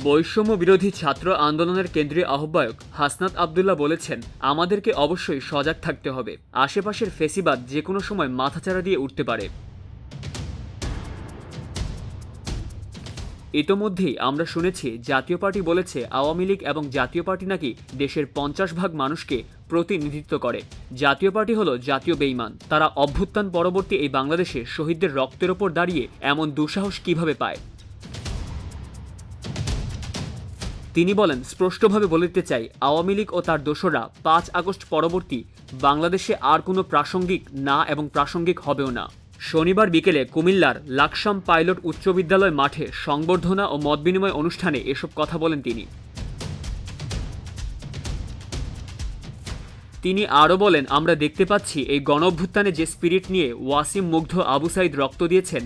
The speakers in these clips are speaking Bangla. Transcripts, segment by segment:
বৈষম্য বিরোধী ছাত্র আন্দোলনের কেন্দ্রীয় আহ্বায়ক হাসনাত আব্দুল্লাহ বলেছেন, আমাদেরকে অবশ্যই সজাগ থাকতে হবে। আশেপাশের ফেসিবাদ যে কোনো সময় মাথাচাড়া দিয়ে উঠতে পারে। ইতোমধ্যেই আমরা শুনেছি জাতীয় পার্টি বলেছে আওয়ামী লীগ এবং জাতীয় পার্টি নাকি দেশের 50% মানুষকে প্রতিনিধিত্ব করে। জাতীয় পার্টি হলো জাতীয় বেঈমান। তারা অভ্যুত্থান পরবর্তী এই বাংলাদেশে শহীদদের রক্তের ওপর দাঁড়িয়ে এমন দুঃসাহস কিভাবে পায়। তিনি বলেন, স্পষ্টভাবে বলে দিতে চাই, আওয়ামী লীগ ও তার দোসররা 5 আগস্ট পরবর্তী বাংলাদেশে আর কোনো প্রাসঙ্গিক না এবং প্রাসঙ্গিক হবেও না। শনিবার বিকেলে কুমিল্লার লাকসাম পাইলট উচ্চ বিদ্যালয় মাঠে সংবর্ধনা ও মতবিনিময় অনুষ্ঠানে এসব কথা বলেন তিনি আরও বলেন, আমরা দেখতে পাচ্ছি এই গণঅভ্যুত্থানে যে স্পিরিট নিয়ে ওয়াসিম মুগ্ধ আবু সাইদ রক্ত দিয়েছেন,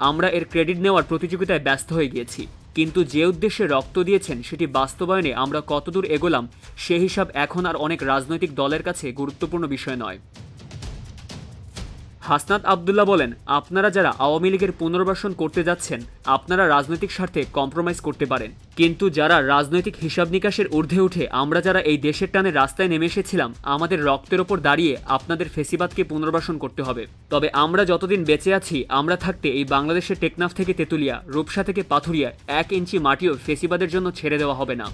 আমরা এর ক্রেডিট নেওয়ার প্রতিযোগিতায় ব্যস্ত হয়ে গিয়েছি। কিন্তু যে উদ্দেশ্যে রক্ত দিয়েছেন সেটি বাস্তবায়নে আমরা কতদূর এগোলাম সে হিসাব এখন আর অনেক রাজনৈতিক দলের কাছে গুরুত্বপূর্ণ বিষয় নয়। হাসনাত আব্দুল্লাহ বলেন, আপনারা যারা আওয়ামী লীগের পুনর্বাসন করতে যাচ্ছেন, আপনারা রাজনৈতিক স্বার্থে কম্প্রোমাইজ করতে পারেন, কিন্তু যারা রাজনৈতিক হিসাব নিকাশের ঊর্ধ্বে উঠে আমরা যারা এই দেশের টানে রাস্তায় নেমে এসেছিলাম, আমাদের রক্তের ওপর দাঁড়িয়ে আপনাদের ফেসিবাদকে পুনর্বাসন করতে হবে। তবে আমরা যতদিন বেঁচে আছি, আমরা থাকতে এই বাংলাদেশের টেকনাফ থেকে তেতুলিয়া, রূপসা থেকে পাথুরিয়া 1 ইঞ্চি মাটিও ফেসিবাদের জন্য ছেড়ে দেওয়া হবে না।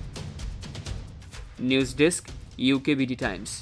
News desk, UKBD Times.